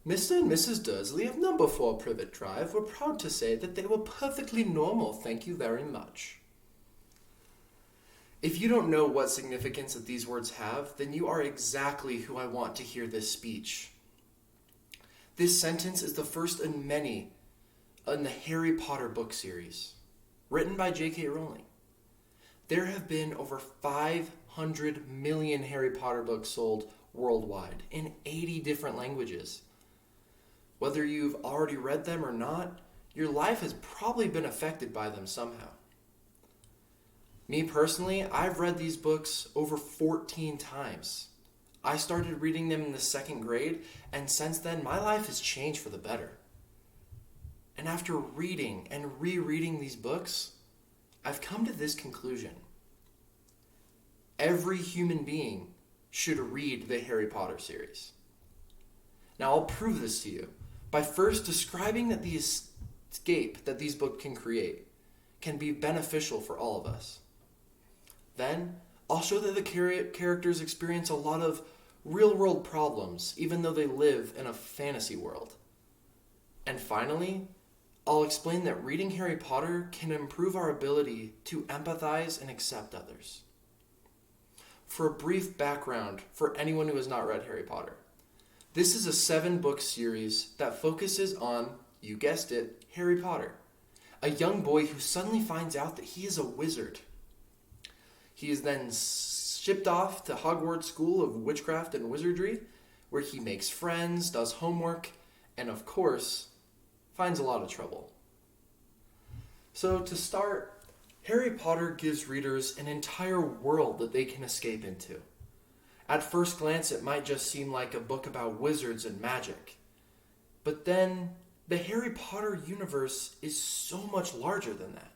Mr. and Mrs. Dursley of number 4 Privet Drive were proud to say that they were perfectly normal, thank you very much. If you don't know what significance that these words have, then you are exactly who I want to hear this speech. This sentence is the first in many in the Harry Potter book series, written by J.K. Rowling. There have been over 500 million Harry Potter books sold worldwide in 80 different languages. Whether you've already read them or not, your life has probably been affected by them somehow. Me personally, I've read these books over 14 times. I started reading them in the 2nd grade, and since then, my life has changed for the better. And after reading and rereading these books, I've come to this conclusion. Every human being should read the Harry Potter series. Now, I'll prove this to you by first describing that the escape that these books can create can be beneficial for all of us. Then, I'll show that the characters experience a lot of real-world problems, even though they live in a fantasy world. And finally, I'll explain that reading Harry Potter can improve our ability to empathize and accept others. For a brief background for anyone who has not read Harry Potter, this is a 7-book series that focuses on, you guessed it, Harry Potter, a young boy who suddenly finds out that he is a wizard. He is then shipped off to Hogwarts School of Witchcraft and Wizardry, where he makes friends, does homework, and of course, finds a lot of trouble. So to start, Harry Potter gives readers an entire world that they can escape into. At first glance, it might just seem like a book about wizards and magic. But then, the Harry Potter universe is so much larger than that.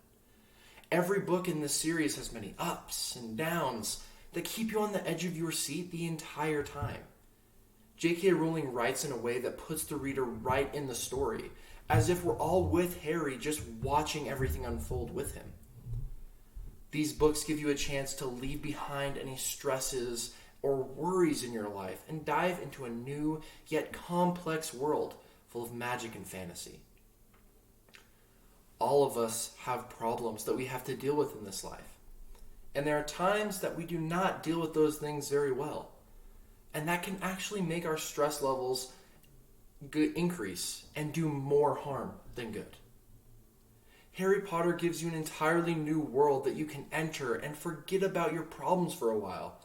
Every book in this series has many ups and downs that keep you on the edge of your seat the entire time. J.K. Rowling writes in a way that puts the reader right in the story, as if we're all with Harry just watching everything unfold with him. These books give you a chance to leave behind any stresses or worries in your life and dive into a new yet complex world full of magic and fantasy. All of us have problems that we have to deal with in this life. And there are times that we do not deal with those things very well. And that can actually make our stress levels increase and do more harm than good. Harry Potter gives you an entirely new world that you can enter and forget about your problems for a while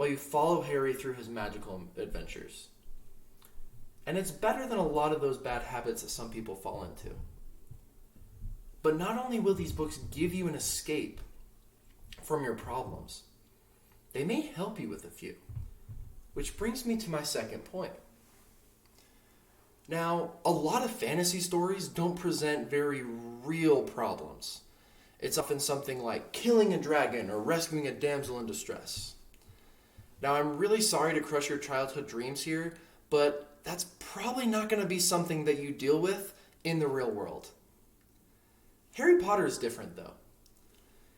you follow Harry through his magical adventures. And it's better than a lot of those bad habits that some people fall into. But not only will these books give you an escape from your problems, they may help you with a few. Which brings me to my second point. Now, a lot of fantasy stories don't present very real problems. It's often something like killing a dragon or rescuing a damsel in distress. Now, I'm really sorry to crush your childhood dreams here, but that's probably not going to be something that you deal with in the real world. Harry Potter is different, though.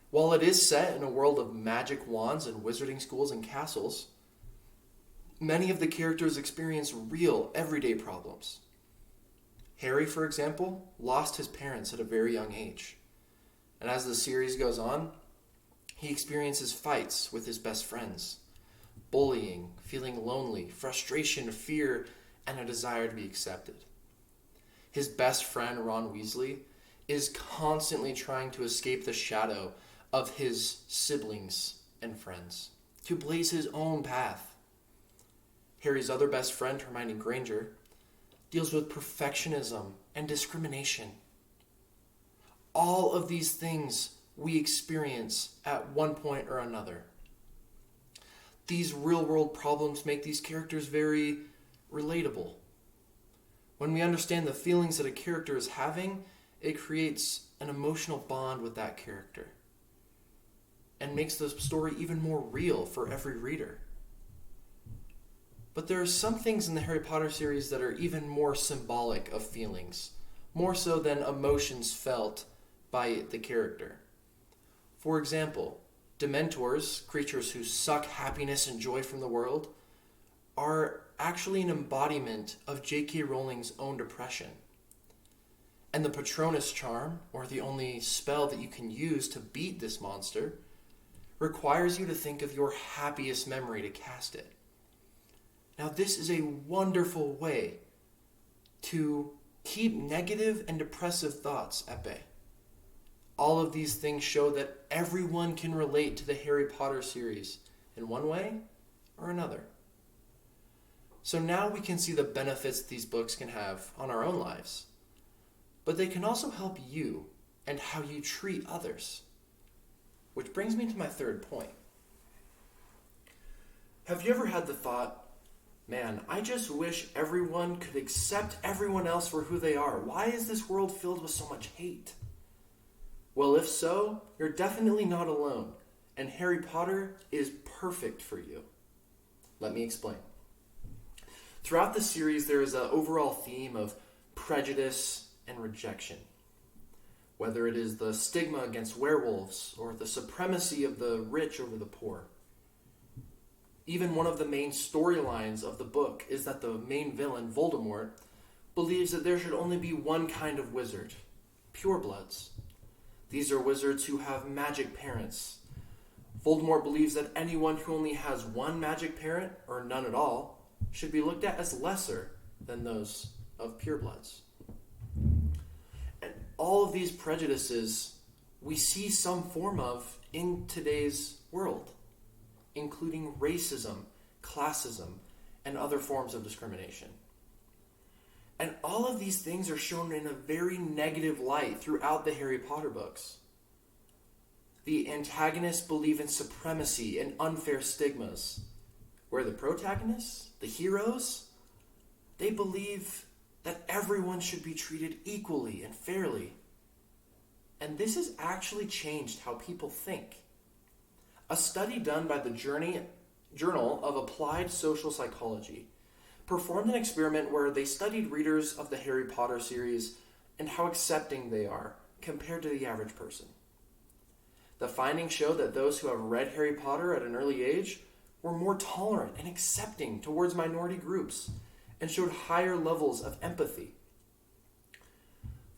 While it is set in a world of magic wands and wizarding schools and castles, many of the characters experience real, everyday problems. Harry, for example, lost his parents at a very young age. And as the series goes on, he experiences fights with his best friends, bullying, feeling lonely, frustration, fear, and a desire to be accepted. His best friend, Ron Weasley, is constantly trying to escape the shadow of his siblings and friends, to blaze his own path. Harry's other best friend, Hermione Granger, deals with perfectionism and discrimination. All of these things we experience at one point or another. These real-world problems make these characters very relatable. When we understand the feelings that a character is having, it creates an emotional bond with that character and makes the story even more real for every reader. But there are some things in the Harry Potter series that are even more symbolic of feelings, more so than emotions felt by the character. For example, Dementors, creatures who suck happiness and joy from the world, are actually an embodiment of J.K. Rowling's own depression. And the Patronus charm, or the only spell that you can use to beat this monster, requires you to think of your happiest memory to cast it. Now, this is a wonderful way to keep negative and depressive thoughts at bay. All of these things show that everyone can relate to the Harry Potter series in one way or another. So now we can see the benefits these books can have on our own lives, but they can also help you and how you treat others. Which brings me to my third point. Have you ever had the thought, man, I just wish everyone could accept everyone else for who they are. Why is this world filled with so much hate? Well, if so, you're definitely not alone, and Harry Potter is perfect for you. Let me explain. Throughout the series, there is an overall theme of prejudice and rejection. Whether it is the stigma against werewolves or the supremacy of the rich over the poor. Even one of the main storylines of the book is that the main villain, Voldemort, believes that there should only be one kind of wizard, purebloods. These are wizards who have magic parents. Voldemort believes that anyone who only has one magic parent, or none at all, should be looked at as lesser than those of purebloods. And all of these prejudices we see some form of in today's world, including racism, classism, and other forms of discrimination. And all of these things are shown in a very negative light throughout the Harry Potter books. The antagonists believe in supremacy and unfair stigmas, where the protagonists, the heroes, they believe that everyone should be treated equally and fairly. And this has actually changed how people think. A study done by the Journal of Applied Social Psychology performed an experiment where they studied readers of the Harry Potter series and how accepting they are compared to the average person. The findings showed that those who have read Harry Potter at an early age were more tolerant and accepting towards minority groups and showed higher levels of empathy.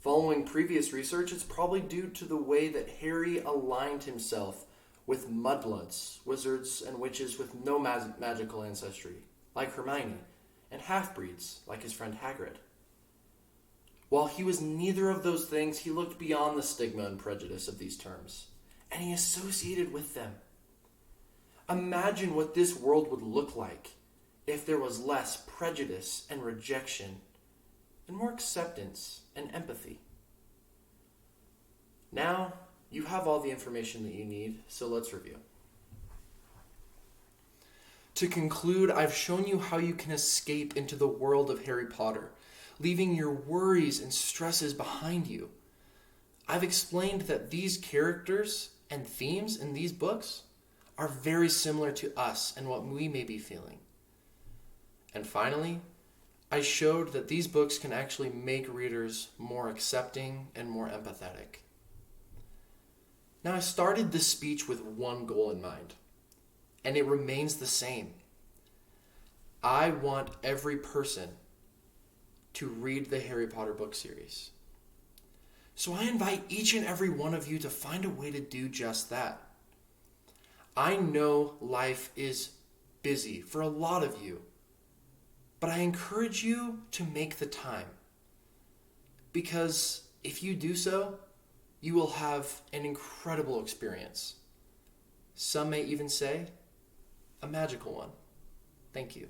Following previous research, it's probably due to the way that Harry aligned himself with mudbloods, wizards and witches with no magical ancestry, like Hermione, and half-breeds, like his friend Hagrid. While he was neither of those things, he looked beyond the stigma and prejudice of these terms, and he associated with them. Imagine what this world would look like if there was less prejudice and rejection, and more acceptance and empathy. Now, you have all the information that you need, so let's review. To conclude, I've shown you how you can escape into the world of Harry Potter, leaving your worries and stresses behind you. I've explained that these characters and themes in these books are very similar to us and what we may be feeling. And finally, I showed that these books can actually make readers more accepting and more empathetic. Now, I started this speech with one goal in mind, and it remains the same. I want every person to read the Harry Potter book series. So I invite each and every one of you to find a way to do just that. I know life is busy for a lot of you, but I encourage you to make the time. Because if you do so, you will have an incredible experience. Some may even say, a magical one. Thank you.